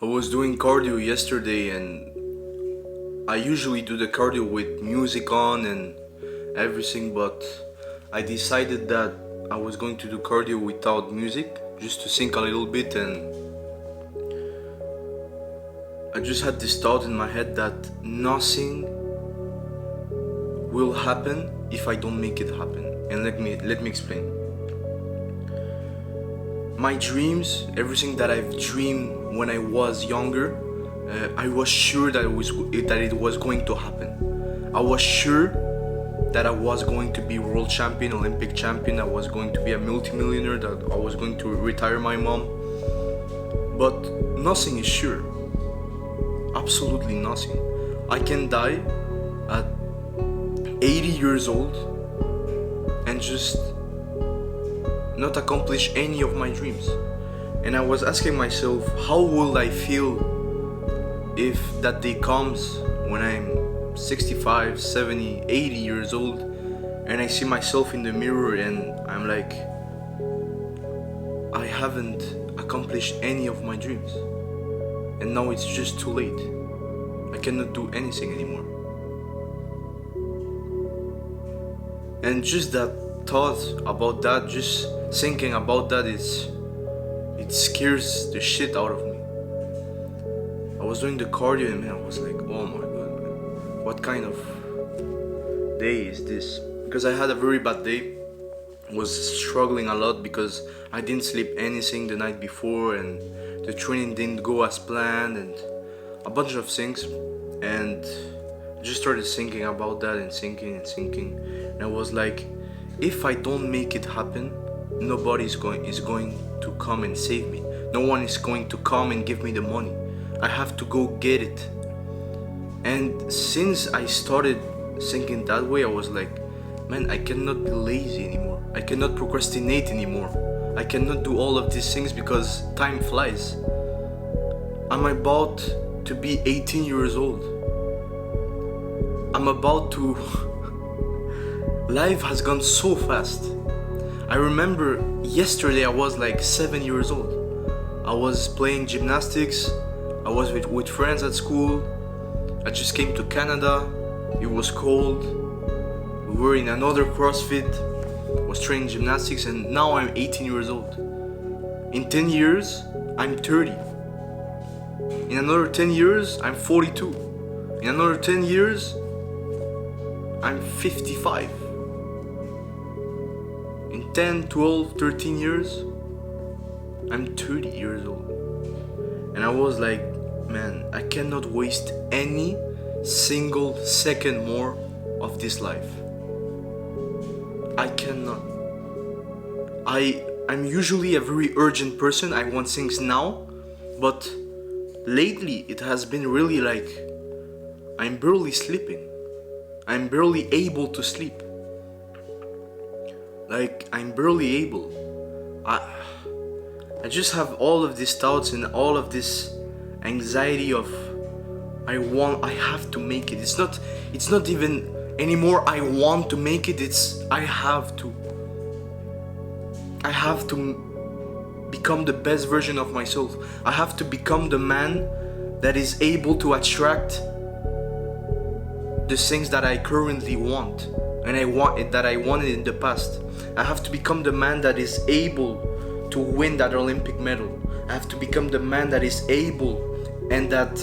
I was doing cardio yesterday and I usually do the cardio with music on and everything, but I decided that I was going to do cardio without music just to think a little bit, and I just had this thought in my head that nothing will happen if I don't make it happen. And let me explain. My dreams, everything that I've dreamed when I was younger, I was sure that it was going to happen. I was sure that I was going to be world champion, Olympic champion. I was going to be a multimillionaire. That I was going to retire my mom. But nothing is sure. Absolutely nothing. I can die at 80 years old and just not accomplish any of my dreams. And I was asking myself, how will I feel if that day comes when I'm 65, 70, 80 years old and I see myself in the mirror and I'm like, I haven't accomplished any of my dreams and now it's just too late. I cannot do anything anymore. And just that thought about that, just thinking about that, it scares the shit out of me. I was doing the cardio and man, I was like, oh my god, man, what kind of day is this? Because I had a very bad day. I was struggling a lot because I didn't sleep anything the night before and the training didn't go as planned and a bunch of things. And I just started thinking about that and thinking. And I was like, if I don't make it happen, nobody is going to come and save me. No one is going to come and give me the money. I have to go get it. And since I started thinking that way, I was like, man, I cannot be lazy anymore. I cannot procrastinate anymore. I cannot do all of these things because time flies. I'm about to be 18 years old. I'm about to... Life has gone so fast. I remember yesterday I was like 7 years old. I was playing gymnastics. I was with friends at school. I just came to Canada. It was cold. We were in another CrossFit. I was training gymnastics and now I'm 18 years old. In 10 years, I'm 30. In another 10 years, I'm 42. In another 10 years, I'm 55. In 10, 12, 13 years, I'm 30 years old. And I was like, man, I cannot waste any single second more of this life. I cannot. I'm usually a very urgent person. I want things now. But lately it has been really like I'm barely sleeping. I'm barely able to sleep. Like I'm barely able. I just have all of these thoughts and all of this anxiety of I have to make it. It's not even anymore I want to make it, it's I have to become the best version of myself. I have to become the man that is able to attract the things that I currently want and I wanted in the past. I have to become the man that is able to win that Olympic medal. I have to become the man that is able and that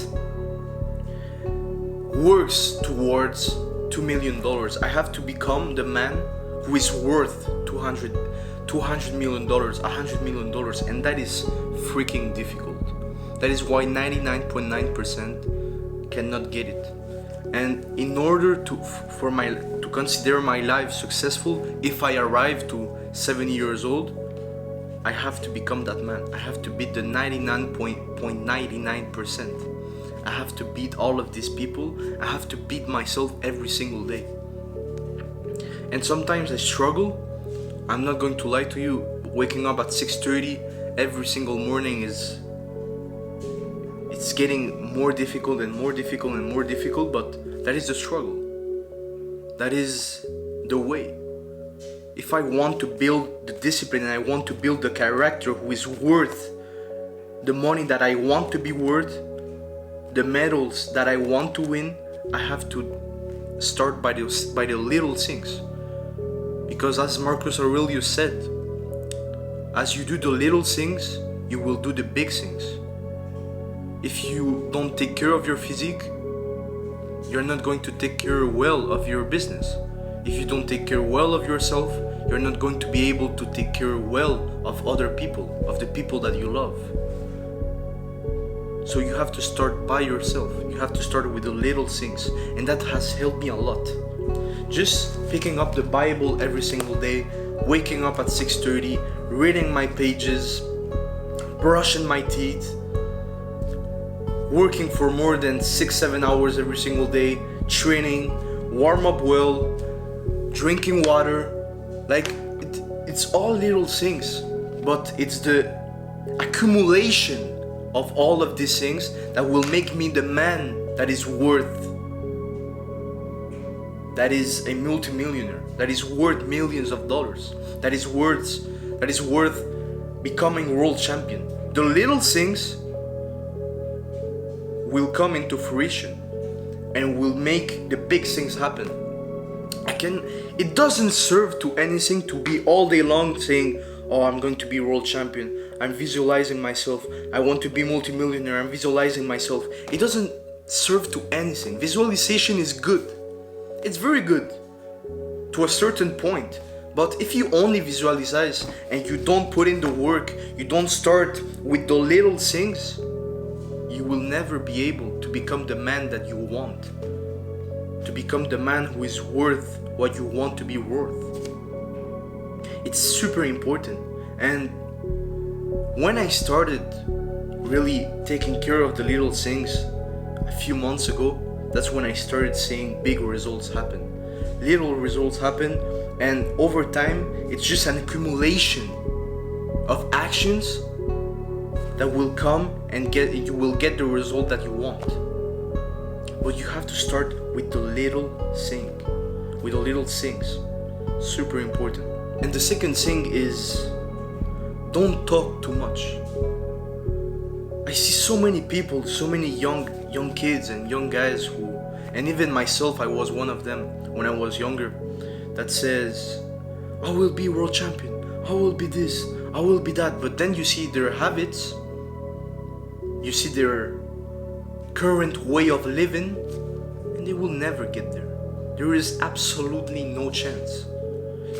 works towards $2 million. I have to become the man who is worth $200 million, $100 million, and that is freaking difficult. That is why 99.9% cannot get it. And in order to consider my life successful, if I arrive to 70 years old, I have to become that man. I have to beat the 99.99%. I have to beat all of these people. I have to beat myself every single day. And sometimes I struggle. I'm not going to lie to you. Waking up at 6:30 every single morning it's getting more difficult and more difficult and more difficult, but that is the struggle. That is the way. If I want to build the discipline and I want to build the character who is worth the money that I want to be worth, the medals that I want to win, I have to start by the little things. Because as Marcus Aurelius said, as you do the little things, you will do the big things. If you don't take care of your physique, you're not going to take care well of your business. If you don't take care well of yourself, you're not going to be able to take care well of other people, of the people that you love. So you have to start by yourself. You have to start with the little things, and that has helped me a lot. Just picking up the Bible every single day, waking up at 6:30, reading my pages, brushing my teeth, working for more than 6-7 hours every single day, training, warm up well, drinking water. Like it's all little things, but it's the accumulation of all of these things that will make me the man that is a multimillionaire, that is worth millions of dollars, that is worth becoming world champion. The little things will come into fruition and will make the big things happen. It doesn't serve to anything to be all day long saying, oh, I'm going to be world champion, I'm visualizing myself, I want to be multimillionaire, I'm visualizing myself. It doesn't serve to anything. Visualization is good. It's very good to a certain point. But if you only visualize and you don't put in the work, you don't start with the little things, you will never be able to become the man that you want. To become the man who is worth what you want to be worth. It's super important. And when I started really taking care of the little things a few months ago, that's when I started seeing big results happen. Little results happen, and over time, it's just an accumulation of actions that will come and you will get the result that you want. But you have to start with the little things. Super important. And the second thing is, don't talk too much. I see so many people, so many young kids and young guys who, and even myself, I was one of them when I was younger, that says, I will be world champion, I will be this, I will be that. But then you see their habits, you see their current way of living, and they will never get there. There is absolutely no chance.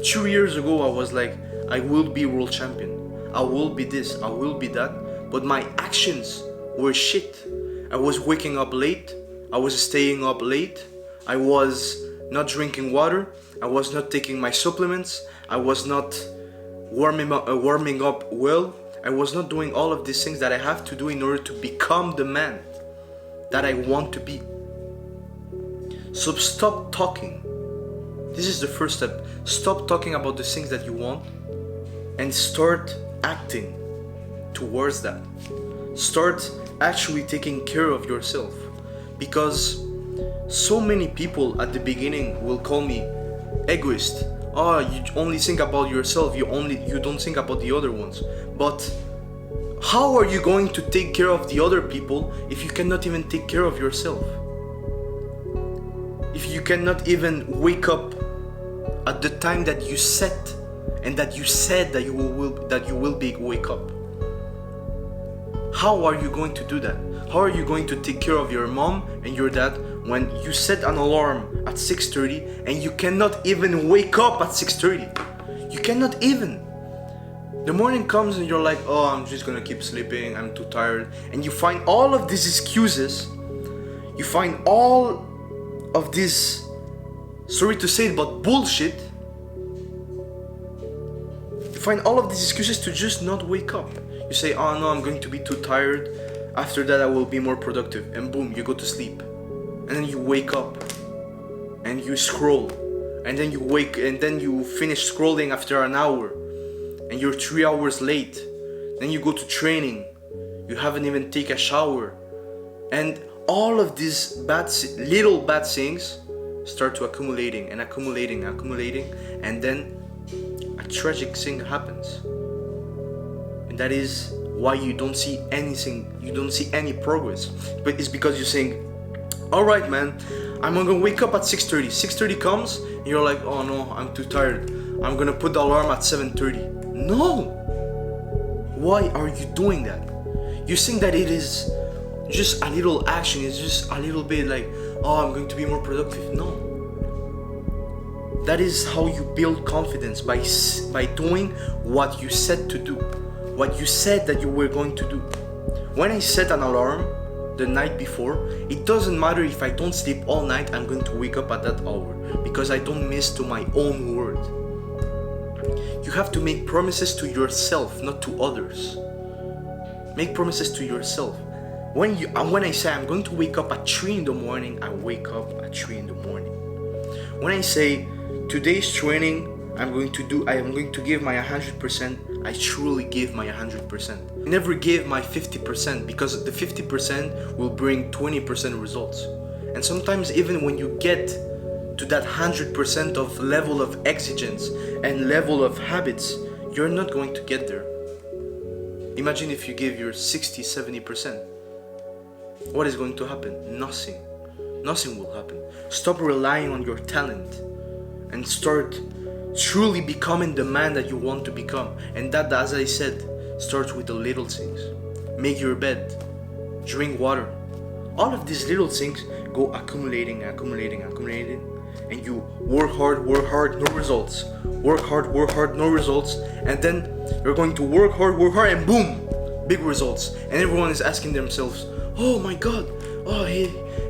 2 years ago I was like, I will be world champion, I will be this, I will be that, but my actions were shit. I was waking up late, I was staying up late, I was not drinking water, I was not taking my supplements, I was not warming up well, I was not doing all of these things that I have to do in order to become the man that I want to be. So stop talking. This is the first step. Stop talking about the things that you want and start acting towards that. Start actually taking care of yourself, because so many people at the beginning will call me egoist. Oh, you only think about yourself, you don't think about the other ones. But how are you going to take care of the other people if you cannot even take care of yourself? If you cannot even wake up at the time that you set and that you said that you will wake up? How are you going to do that? How are you going to take care of your mom and your dad when you set an alarm at 6:30 and you cannot even wake up at 6:30? You cannot even. The morning comes and you're like, oh, I'm just gonna keep sleeping, I'm too tired. And you find all of these excuses. You find all of this, sorry to say it, but bullshit. You find all of these excuses to just not wake up. You say, oh no, I'm going to be too tired. After that I will be more productive. And boom, you go to sleep. And then you wake up and you scroll. And then you finish scrolling after an hour. And you're 3 hours late. Then you go to training. You haven't even taken a shower. And all of these little bad things start to accumulating. And then a tragic thing happens. And that is why you don't see anything, you don't see any progress. But it's because you're saying, alright man, I'm gonna wake up at 6:30. 6:30 comes, and you're like, oh no, I'm too tired. I'm gonna put the alarm at 7:30. No! Why are you doing that? You think that it is just a little action, it's just a little bit like, oh, I'm going to be more productive. No. That is how you build confidence, by doing what you said to do, what you said that you were going to do. When I set an alarm the night before, it doesn't matter if I don't sleep all night, I'm going to wake up at that hour because I don't miss to my own word. You have to make promises to yourself, not to others. Make promises to yourself. When I say I'm going to wake up at 3 in the morning, I wake up at 3 in the morning. When I say today's training, I am going to give my 100%, I truly give my 100%. I never give my 50% because the 50% will bring 20% results. And sometimes even when you get to that 100% of level of exigence and level of habits, you're not going to get there. Imagine if you give your 60-70%. What is going to happen? Nothing. Nothing will happen. Stop relying on your talent and start truly becoming the man that you want to become. And that, as I said, starts with the little things. Make your bed, drink water. All of these little things go accumulating, and you work hard, no results. Work hard, no results. And then you're going to work hard, and boom, big results. And everyone is asking themselves, oh my god, oh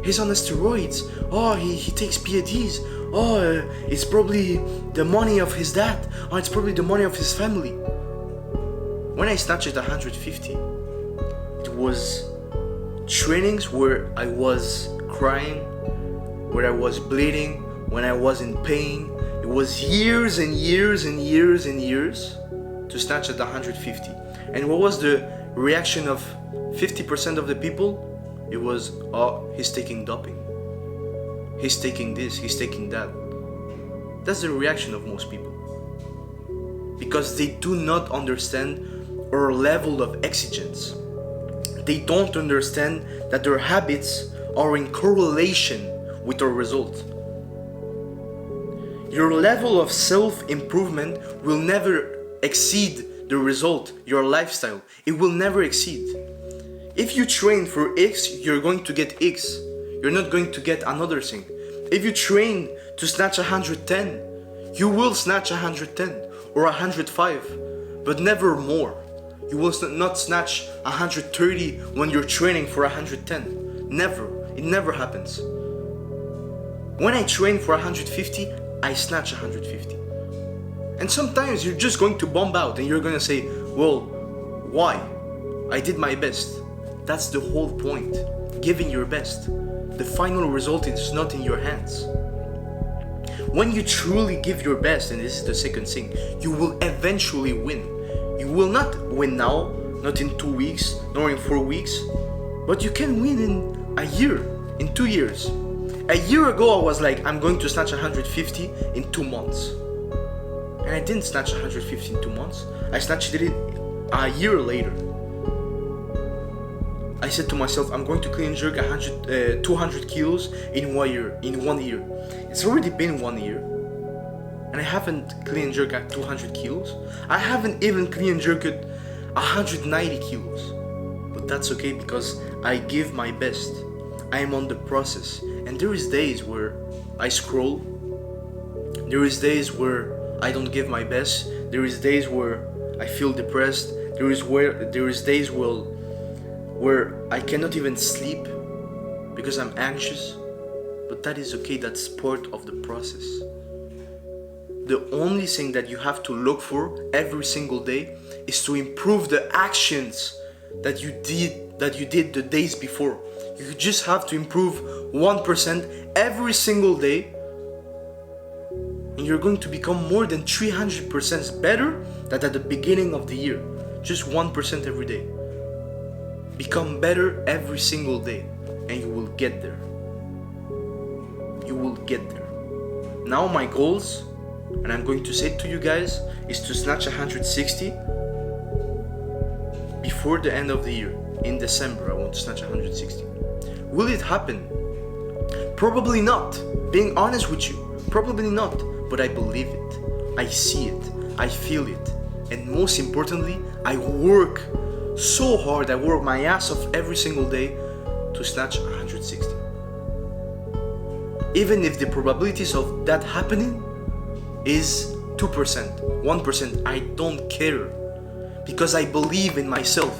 he's on the steroids, oh he takes PEDs, oh it's probably the money of his dad, oh it's probably the money of his family. When I snatched 150, it was trainings where I was crying, where I was bleeding, when I was in pain. It was years and years and years and years to snatch at 150. And what was the reaction of 50% of the people? It was, oh, he's taking doping. He's taking this, he's taking that. That's the reaction of most people. Because they do not understand our level of exigence. They don't understand that their habits are in correlation with our result. Your level of self-improvement will never exceed the result, your lifestyle. It will never exceed. If you train for X, you're going to get X. You're not going to get another thing. If you train to snatch 110, you will snatch 110 or 105, but never more. You will not snatch 130 when you're training for 110. Never. It never happens. When I train for 150, I snatch 150. And sometimes you're just going to bomb out and you're going to say, well, why? I did my best. That's the whole point. Giving your best. The final result is not in your hands. When you truly give your best, and this is the second thing, you will eventually win. You will not win now, not in 2 weeks, nor in 4 weeks, but you can win in a year, in 2 years. A year ago I was like, I'm going to snatch 150 in 2 months. And I didn't snatch 150 in 2 months. I snatched it a year later. I said to myself, I'm going to clean and jerk 200 kilos in 1 year. It's already been 1 year. And I haven't clean and jerked at 200 kilos. I haven't even clean and jerked 190 kilos. But that's okay because I give my best. I am on the process. And there is days where I scroll. There is days where I don't give my best. There is days where I feel depressed. There is days where I cannot even sleep because I'm anxious. But that is okay, that's part of the process. The only thing that you have to look for every single day is to improve the actions that you did the days before. You just have to improve 1% every single day, and you're going to become more than 300% better than at the beginning of the year. Just 1% every day. Become better every single day, and you will get there. You will get there. Now my goals, and I'm going to say it to you guys, is to snatch 160 before the end of the year, in December, I want to snatch 160. Will it happen? Probably not. Being honest with you, probably not. But I believe it. I see it. I feel it. And most importantly, I work so hard. I work my ass off every single day to snatch 160. Even if the probabilities of that happening is 2%, 1%, I don't care. Because I believe in myself.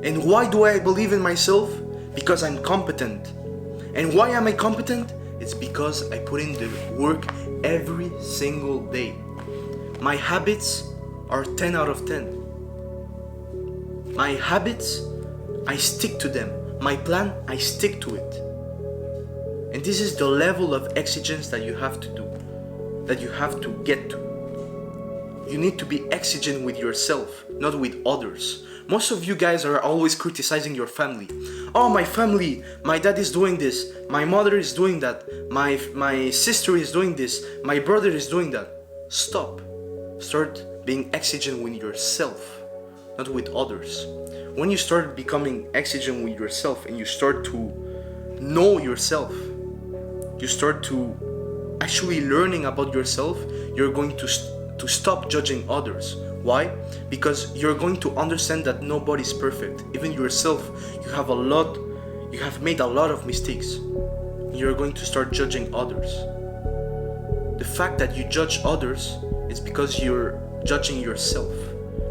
And why do I believe in myself? Because I'm competent. And why am I competent? It's because I put in the work every single day. My habits are 10 out of 10. My habits, I stick to them. My plan, I stick to it. And this is the level of exigence that you have to do, that you have to get to. You need to be exigent with yourself, not with others. Most of you guys are always criticizing your family. Oh, my family, my dad is doing this, my mother is doing that, my sister is doing this, my brother is doing that. Stop. Start being exigent with yourself, not with others. When you start becoming exigent with yourself and you start to know yourself, you start to actually learning about yourself, you're going to stop judging others. Why? Because you're going to understand that nobody's perfect. Even yourself, you have made a lot of mistakes. You're going to start judging others. The fact that you judge others is because you're judging yourself.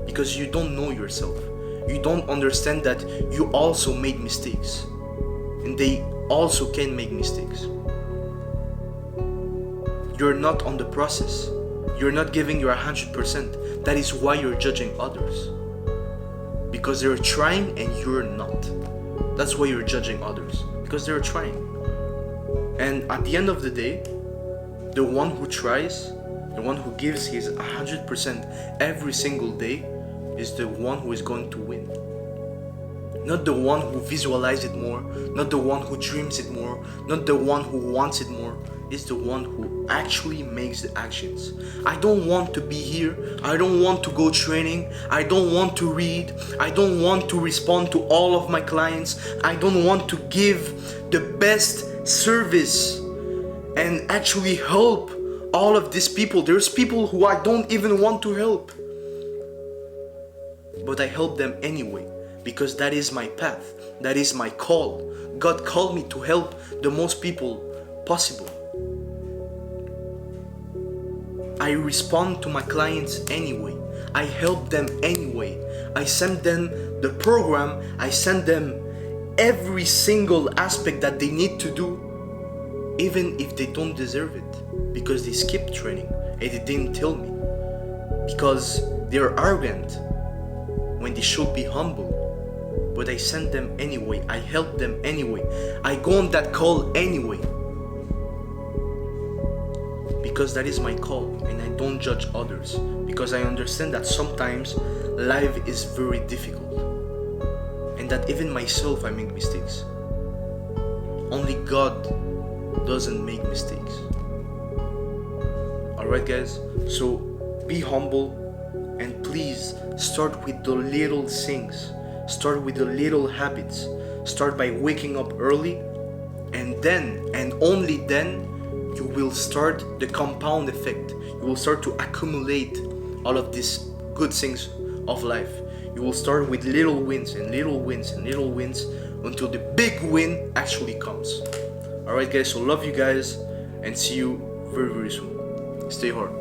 Because you don't know yourself. You don't understand that you also made mistakes. And they also can make mistakes. You're not on the process. You're not giving your 100%. That is why you're judging others. Because they're trying and you're not. That's why you're judging others. Because they're trying. And at the end of the day, the one who tries, the one who gives his 100% every single day is the one who is going to win. Not the one who visualizes it more, not the one who dreams it more, not the one who wants it more. Is the one who actually makes the actions. I don't want to be here. I don't want to go training. I don't want to read. I don't want to respond to all of my clients. I don't want to give the best service and actually help all of these people. There's people who I don't even want to help. But I help them anyway because that is my path. That is my call. God called me to help the most people possible. I respond to my clients anyway. I help them anyway. I send them the program. I send them every single aspect that they need to do, even if they don't deserve it, because they skipped training and they didn't tell me, because they're arrogant when they should be humble. But I send them anyway. I help them anyway. I go on that call anyway. Because that is my call, and I don't judge others, because I understand that sometimes life is very difficult and that even myself I make mistakes. Only God doesn't make mistakes. Alright guys, so be humble and please start with the little things. Start with the little habits. Start by waking up early, and then and only then you will start the compound effect. You will start to accumulate all of these good things of life. You will start with little wins and little wins and little wins until the big win actually comes. Alright guys, so love you guys and see you very very soon. Stay hard.